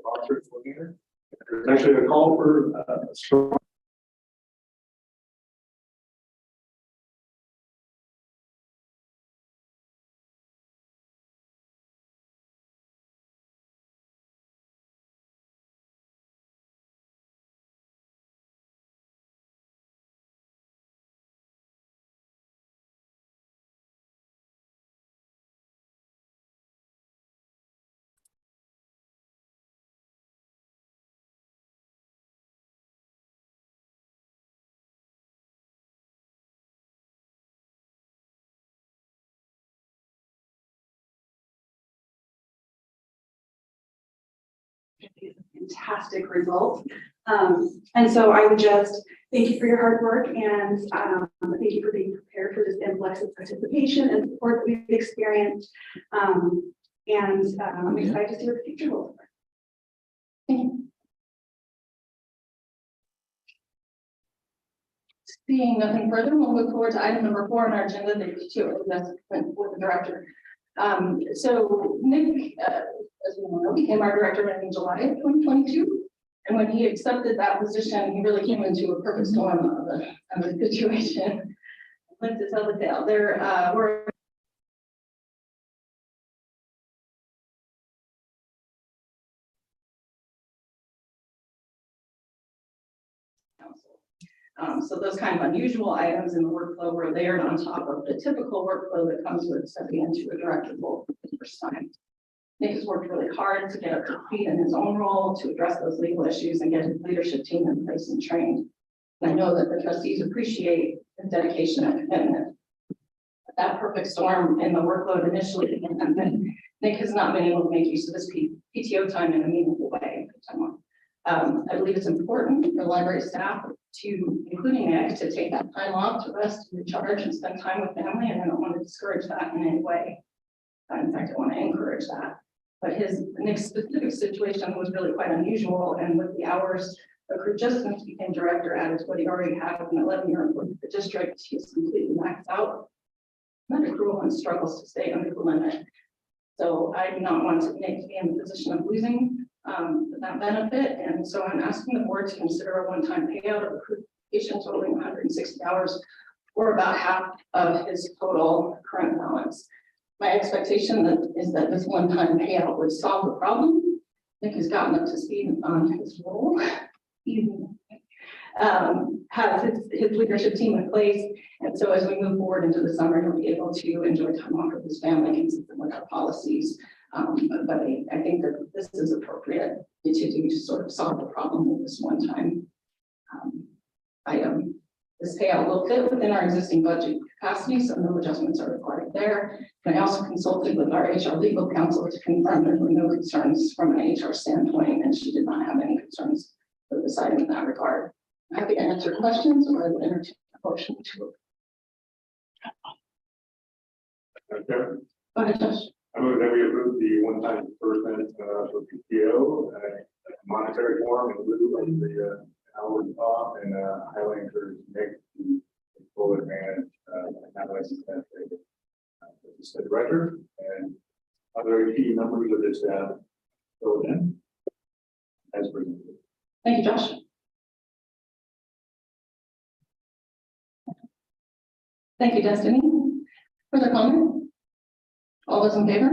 officers looking at it. There's actually a call for strong. Fantastic result. And so I would just thank you for your hard work and thank you for being prepared for this influx of participation and support that we've experienced. I'm excited to see what the future holds. Thank you. Seeing nothing further, we'll move forward to item number 4 on our agenda, the PTO investment with the director. So Nick, as we all know, became our director in July of 2022. And when he accepted that position, he really came into a perfect storm of the situation. Let's tell the tale. There were so those kind of unusual items in the workflow were layered on top of the typical workflow that comes with stepping into a director role for the first time. Nick has worked really hard to get up to speed in his own role, to address those legal issues and get his leadership team in place and trained. And I know that the trustees appreciate his dedication and commitment. That perfect storm in the workload initially, and Nick has not been able to make use of his PTO time in a meaningful way. I believe it's important for library staff to, including Nick, to take that time off to rest, recharge, and spend time with family. And I don't want to discourage that in any way. In fact, I want to encourage that. But Nick's specific situation was really quite unusual, and with the hours accrued just since he became director added to what he already had with an 11-year employee at the district, he's completely maxed out. Not accrual and struggles to stay under the limit. So I do not want Nick to be in the position of losing that benefit, and so I'm asking the board to consider a one-time payout of accrued vacation totaling 160 hours, or about half of his total current balance. My expectation is that this one-time payout would solve the problem. Nick has gotten up to speed on his role. He has his leadership team in place, and so as we move forward into the summer, he'll be able to enjoy time off with his family consistent with our policies. But I think that this is appropriate to sort of solve the problem with this one-time item. This payout will fit within our existing budget capacity, so no adjustments are required there. And I also consulted with our HR legal counsel to confirm there were no concerns from an HR standpoint, and she did not have any concerns with this item in that regard. I'm happy to answer questions, or I would entertain a motion to. Okay. Go ahead, Josh. I move that we approve the one-time disbursement for PTO, monetary form in lieu of the hours off, and highly encourage Nick to take full advantage of that license as the director and other key members of this staff. So then, as presented. Thank you, Josh. Thank you, Destiny. Further comment? All those in favor?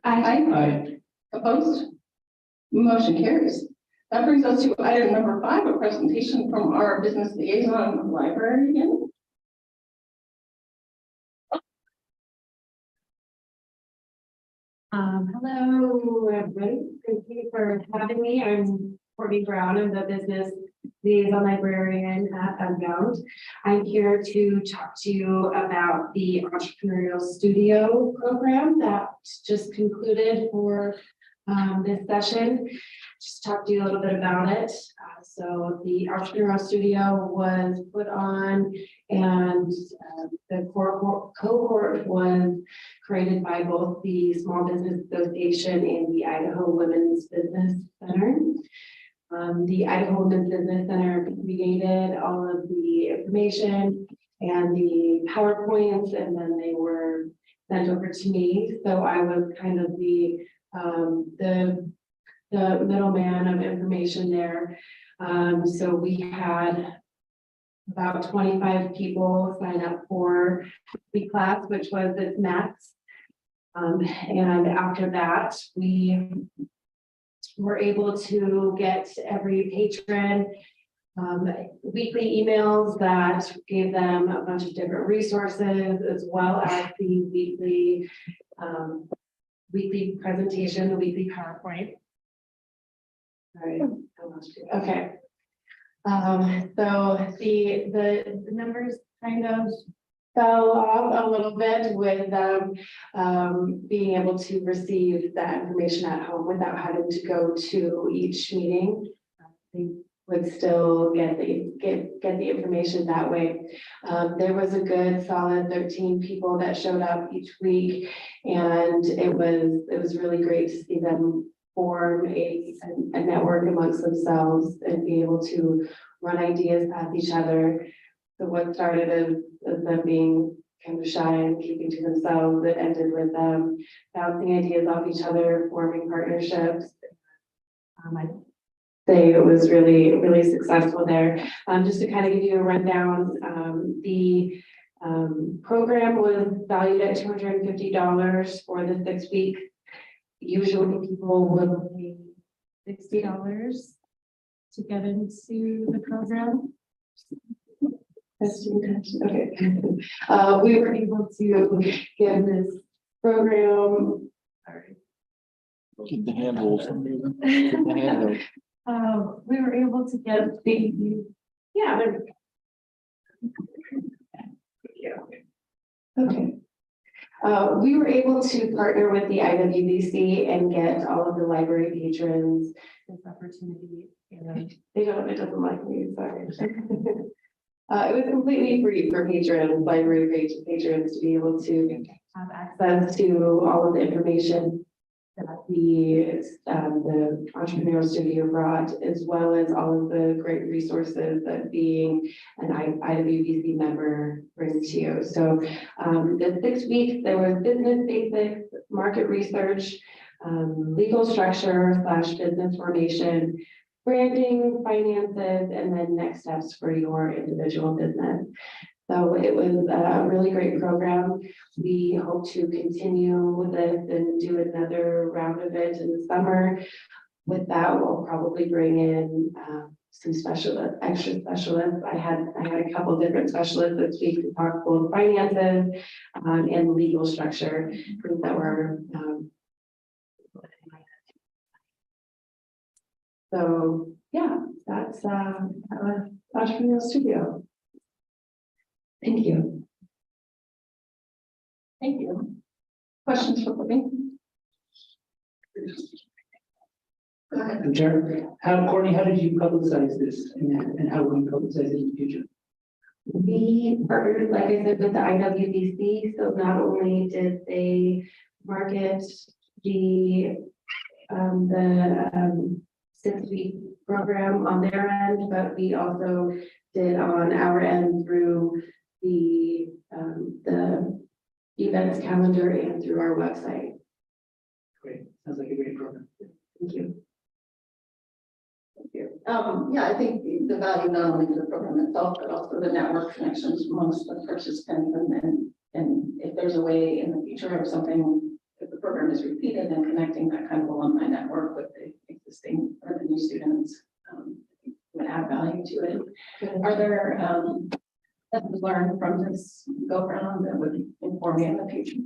Aye. Aye. Opposed? Motion carries. That brings us to item number 5, a presentation from our business liaison library again. Hello, everybody. Thank you for having me. I'm Courtney Brown. I'm the business liaison librarian at Unbound. I'm here to talk to you about the entrepreneurial studio program that just concluded for this session. Just talk to you a little bit about it. So the entrepreneurial studio was put on, and the cohort was created by both the Small Business Association and the Idaho Women's Business Center. The Idaho Women's Business Center created all of the information and the PowerPoints, and then they were sent over to me. So I was kind of the the middleman of information there. So we had about 25 people sign up for the class, which was this max. And after that, we were able to get every patron weekly emails that gave them a bunch of different resources, as well as the weekly presentation, the weekly PowerPoint. All right, I lost you. Okay. So the numbers kind of fell off a little bit with being able to receive that information at home without having to go to each meeting. They would still get the information that way. There was a good solid 13 people that showed up each week, and it was really great to see them form a network amongst themselves and be able to run ideas past each other. So what started as them being kind of shy and keeping to themselves, it ended with them bouncing ideas off each other, forming partnerships. I'd say it was really, really successful there. Just to kind of give you a rundown, the program was valued at $250 for the 6 week. Usually people will pay $60 to get into the program. Okay. We were able to get this program. Sorry. Keep the handles. Keep the handles. We were able to get the, yeah. Okay. We were able to partner with the IWBC and get all of the library patrons this opportunity. It doesn't like me, sorry. It was completely free for patrons, library patrons, to be able to have access to all of the information that the entrepreneurial studio brought, as well as all of the great resources that being an IWBC member brings to you. So the 6 weeks, there was business basics, market research, legal structure / business formation, branding, finances, and then next steps for your individual business. So it was a really great program. We hope to continue with this and do another round of it in the summer. With that, we'll probably bring in some extra specialists. I had a couple different specialists this week to talk both finances and legal structure that were. So yeah, that's Entrepreneurial Studio. Thank you. Thank you. Questions for me? Go ahead. Chair, Courtney, how did you publicize this and how will you publicize it in the future? We partnered, like I said, with the IWBC. So not only did they market the 6 week program on their end, but we also did on our end through the events calendar and through our website. Great, sounds like a great program. Thank you. Yeah, I think the value not only to the program itself, but also the network connections amongst the participants, and if there's a way in the future of something, if the program is repeated and connecting that kind of alumni network with the existing or the new students, would add value to it. Are there lessons learned from this go round that would inform you in the future?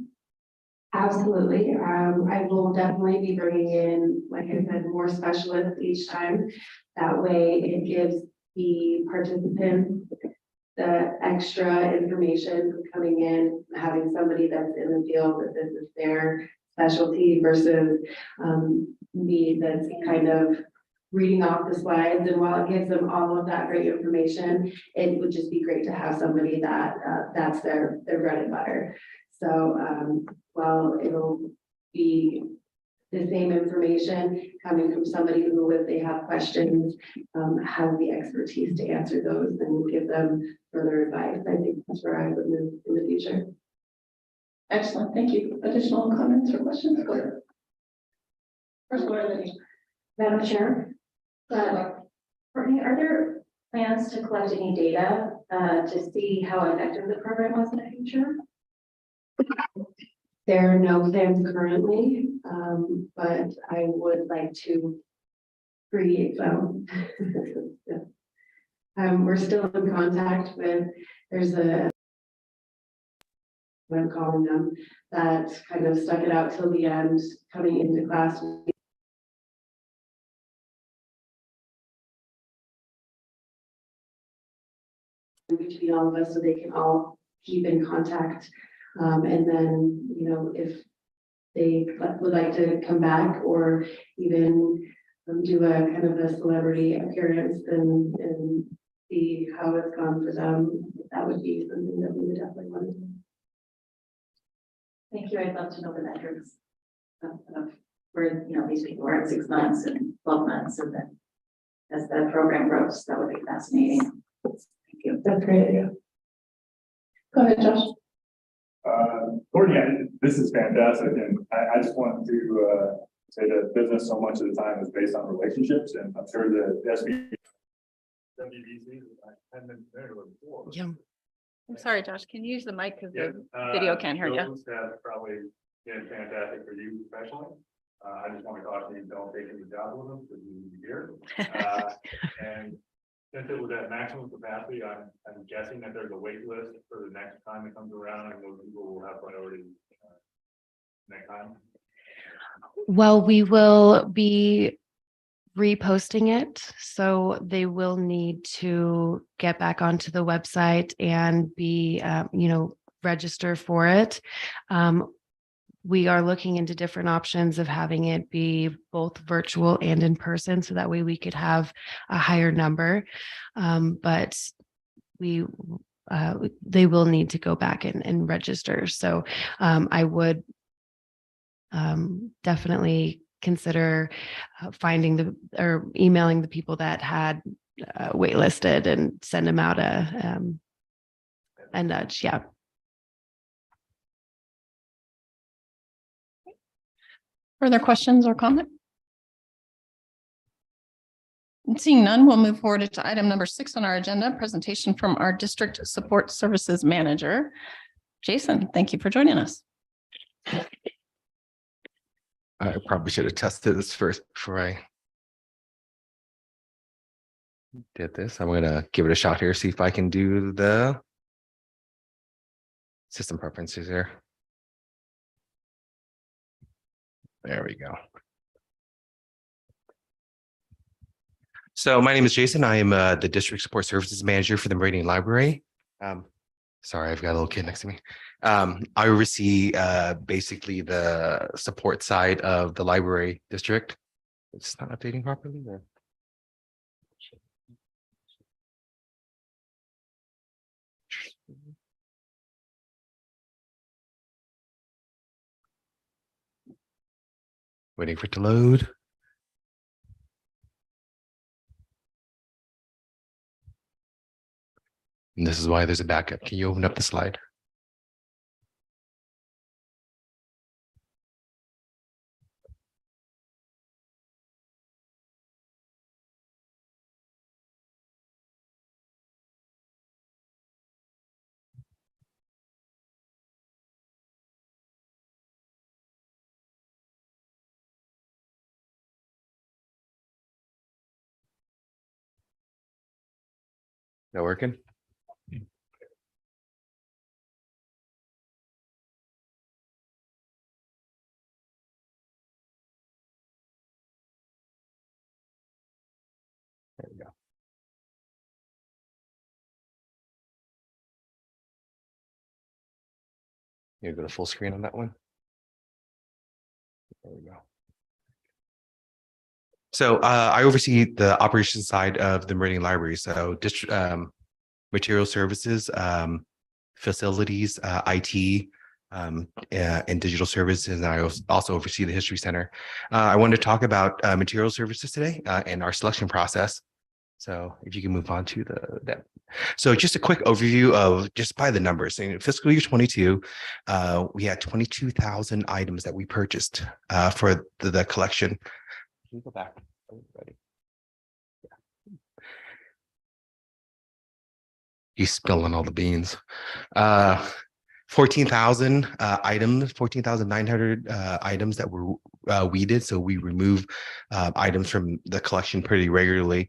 Absolutely. I will definitely be bringing in, like I said, more specialists each time. That way it gives the participants the extra information from coming in, having somebody that's in the field that this is their specialty versus me that's kind of reading off the slides. And while it gives them all of that great information, it would just be great to have somebody that that's their bread and butter. So while it'll be the same information coming from somebody who, if they have questions, has the expertise to answer those and give them further advice. I think that's where I would move in the future. Excellent, thank you. Additional comments or questions? Go ahead. First, Laura, then you. Madam Chair, Courtney, are there plans to collect any data to see how effective the program was in the future? There are no plans currently, but I would like to create some. We're still in contact with, I'm calling them, that kind of stuck it out till the end, coming into class. Between all of us, so they can all keep in contact. And then, you know, if they would like to come back or even do a kind of a celebrity appearance and see how it's gone for them, that would be something that we would definitely want to do. Thank you. I'd love to know the metrics of where, you know, these people are at 6 months and 12 months, and then as the program grows, that would be fascinating. Thank you. That's great. Yeah. Go ahead, Josh. Courtney, this is fantastic, and I just want to say that business so much of the time is based on relationships, and I'm sure the WBC, I hadn't been there before. Yeah. I'm sorry, Josh, can you use the mic because the video can't hear you? Those have probably been fantastic for you professionally. I just want to caution you, don't take any job with them, because you need to be here. And since it was at maximum capacity, I'm guessing that there's a wait list for the next time it comes around, and those people will have priority next time. Well, we will be reposting it, so they will need to get back onto the website and be, register for it. We are looking into different options of having it be both virtual and in person, so that way we could have a higher number. But they will need to go back and register. So I would definitely consider finding or emailing the people that had waitlisted and send them out a nudge. Yeah. Further questions or comment? Seeing none, we'll move forward to item number 6 on our agenda, presentation from our District Support Services Manager. Jason, thank you for joining us. I probably should have tested this first before I did this. I'm going to give it a shot here, see if I can do the system preferences here. There we go. So my name is Jason. I am the District Support Services Manager for the Meridian Library. Sorry, I've got a little kid next to me. I oversee basically the support side of the library district. It's not updating properly. Or... Waiting for it to load. And this is why there's a backup. Can you open up the slide? That working? There we go. You go to full screen on that one. There we go. So I oversee the operations side of the Meridian Library. So material services, facilities, IT, and digital services. And I also oversee the History Center. I wanted to talk about material services today and our selection process. So if you can move on to that. So just a quick overview of just by the numbers. In fiscal year 22, we had 22,000 items that we purchased for the collection. Can you go back? Ready? He's spilling all the beans. 14,000 items, 14,900 items that were weeded. So we remove items from the collection pretty regularly.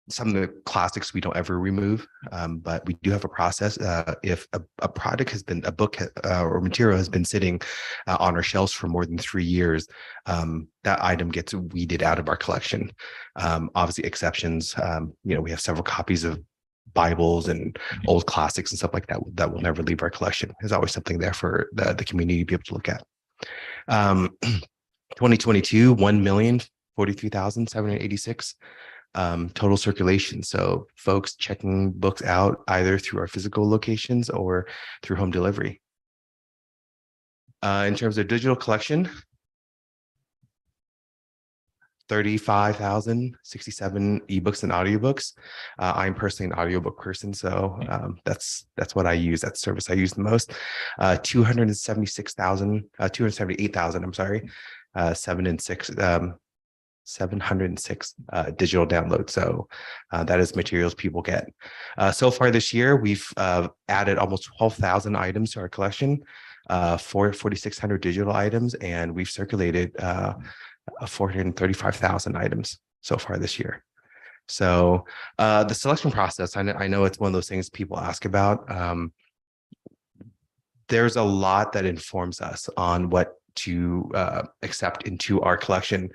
Some of the classics we don't ever remove, but we do have a process. If a product has been, a book or material has been sitting on our shelves for more than 3 years, that item gets weeded out of our collection. Obviously, exceptions. We have several copies of Bibles and old classics and stuff like that that will never leave our collection. There's always something there for the community to be able to look at. 2022, 1,043,786 total circulation. So folks checking books out either through our physical locations or through home delivery. In terms of digital collection, 35,067 ebooks and audiobooks. I'm personally an audiobook person, so that's what I use. That's the service I use the most. 278,000, I'm sorry, 706 digital downloads. So that is materials people get. So far this year, we've added almost 12,000 items to our collection, 4,600 digital items, and we've circulated 435,000 items so far this year. So the selection process, I know it's one of those things people ask about. There's a lot that informs us on what to accept into our collection.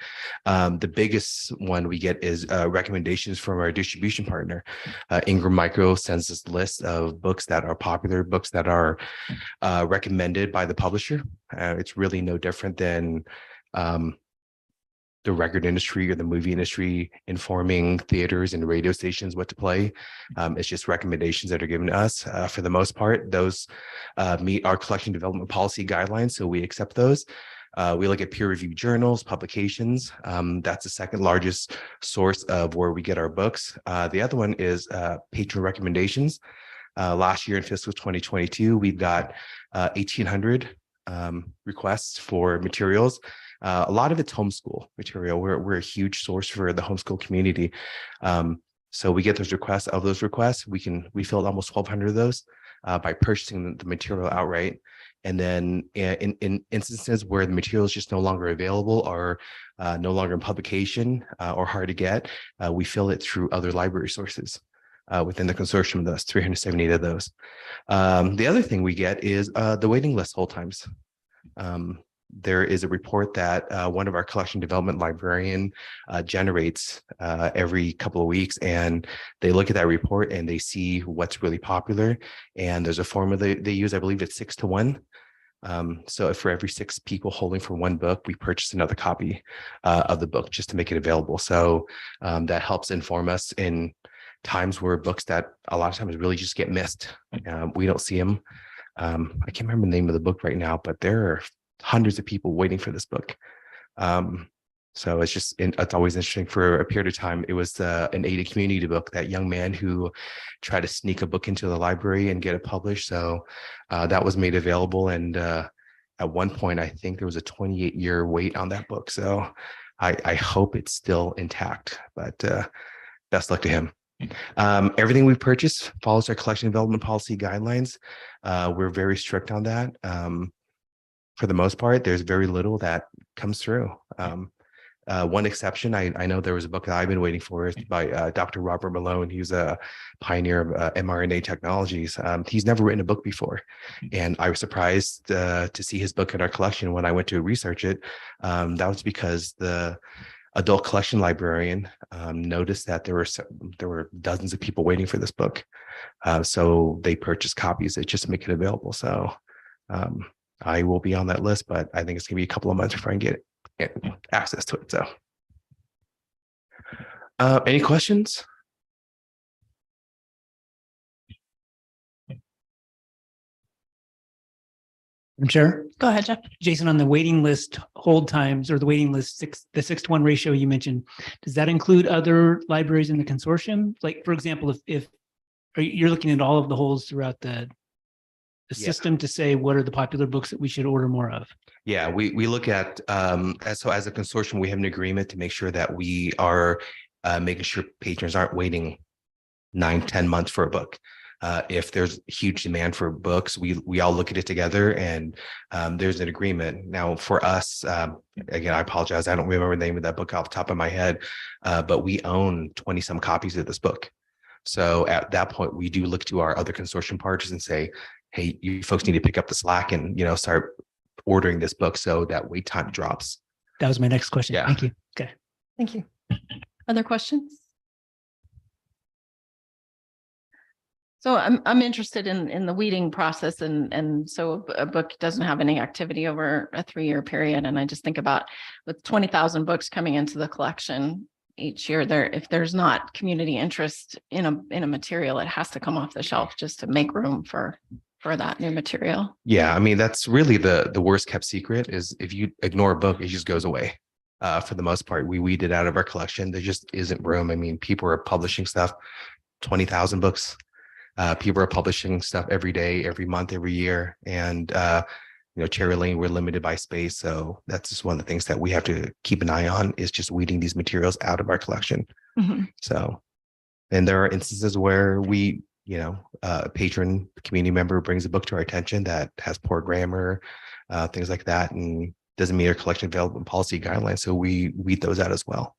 The biggest one we get is recommendations from our distribution partner. Ingram Micro sends us lists of books that are popular, books that are recommended by the publisher. It's really no different than the record industry or the movie industry informing theaters and radio stations what to play. It's just recommendations that are given to us. For the most part, those meet our collection development policy guidelines, so we accept those. We look at peer-reviewed journals, publications. That's the second largest source of where we get our books. The other one is patron recommendations. Last year in fiscal 2022, we've got 1,800 requests for materials. A lot of it's homeschool material. We're a huge source for the homeschool community. So we get those requests. Of those requests, we filled almost 1,200 of those by purchasing the material outright. And then in instances where the material is just no longer available or no longer in publication or hard to get, we fill it through other library sources within the consortium. Those 378 of those. The other thing we get is the waiting list hold times. There is a report that one of our collection development librarian generates every couple of weeks, and they look at that report and they see what's really popular. And there's a formula they use, I believe it's 6 to 1. So if for every 6 people holding for one book, we purchase another copy of the book just to make it available. So that helps inform us in times where books that a lot of times really just get missed. We don't see them. I can't remember the name of the book right now, but there are hundreds of people waiting for this book. So it's always interesting. For a period of time, it was an aided community book, that young man who tried to sneak a book into the library and get it published. So that was made available. And at one point, I think there was a 28-year wait on that book. So I hope it's still intact, but best luck to him. Everything we purchase follows our collection development policy guidelines. We're very strict on that. For the most part, there's very little that comes through. One exception, I know there was a book that I've been waiting for by Dr. Robert Malone. He's a pioneer of mRNA technologies. He's never written a book before. And I was surprised to see his book in our collection when I went to research it. That was because the adult collection librarian noticed that there were dozens of people waiting for this book. So they purchased copies just to make it available. So I will be on that list, but I think it's gonna be a couple of months before I can get access to it. So any questions? I'm sure. Go ahead, Jeff. Jason, on the waiting list hold times, or the waiting list the 6 to 1 ratio you mentioned, does that include other libraries in the consortium? Like, for example, if you're looking at all of the holds throughout the a Yeah. system to say, what are the popular books that we should order more of? Yeah, we look at, as a consortium, we have an agreement to make sure that we are making sure patrons aren't waiting 9-10 months for a book. If there's huge demand for books, we all look at it together, and there's an agreement. Now for us, again, I apologize, I don't remember the name of that book off the top of my head, but we own 20 some copies of this book. So at that point, we do look to our other consortium partners and say, hey, you folks need to pick up the slack and, start ordering this book so that wait time drops. That was my next question. Yeah. Thank you. Okay. Thank you. Other questions? So I'm interested in the weeding process, and so a book doesn't have any activity over a 3-year period. And I just think about with 20,000 books coming into the collection each year, if there's not community interest in a material, it has to come off the shelf just to make room for that new material. Yeah, I mean, that's really the worst kept secret is if you ignore a book, it just goes away. For the most part, we weed it out of our collection. There just isn't room. I mean, people are publishing stuff, 20,000 books. People are publishing stuff every day, every month, every year. And, Cherry Lane, we're limited by space. So that's just one of the things that we have to keep an eye on is just weeding these materials out of our collection. Mm-hmm. So, and there are instances where we, a patron community member brings a book to our attention that has poor grammar, things like that, and doesn't meet our collection development policy guidelines. So we weed those out as well.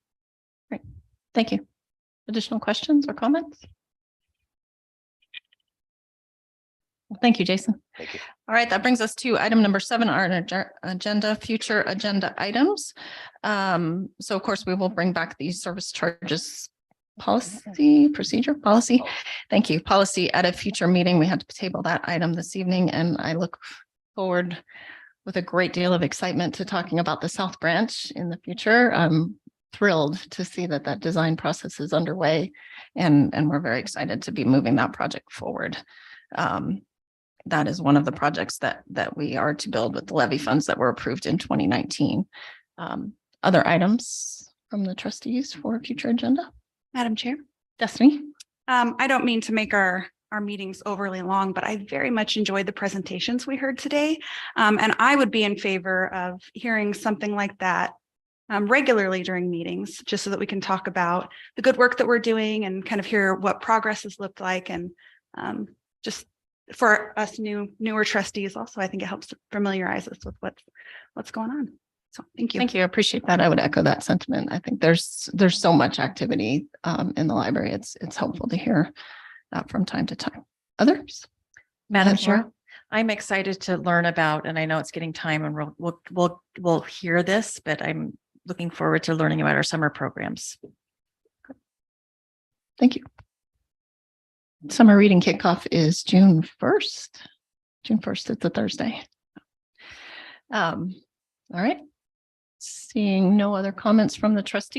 Great. Thank you. Additional questions or comments? Well, thank you, Jason. Thank you. All right, that brings us to item number 7, our agenda, future agenda items. So of course, we will bring back the service charges policy. Thank you. Policy at a future meeting. We had to table that item this evening, and I look forward with a great deal of excitement to talking about the South Branch in the future. I'm thrilled to see that design process is underway, and we're very excited to be moving that project forward. That is one of the projects that we are to build with the levy funds that were approved in 2019. Other items from the trustees for future agenda? Madam Chair. Destiny? I don't mean to make our meetings overly long, but I very much enjoyed the presentations we heard today. And I would be in favor of hearing something like that regularly during meetings, just so that we can talk about the good work that we're doing and kind of hear what progress has looked like. And just for us newer trustees also, I think it helps to familiarize us with what's going on. So thank you. Thank you. I appreciate that. I would echo that sentiment. I think there's so much activity in the library. It's helpful to hear that from time to time. Others? Madam Chair, I'm excited to learn about, and I know it's getting time and we'll hear this, but I'm looking forward to learning about our summer programs. Thank you. Summer reading kickoff is June 1st. June 1st, it's a Thursday. All right. Seeing no other comments from the trustees.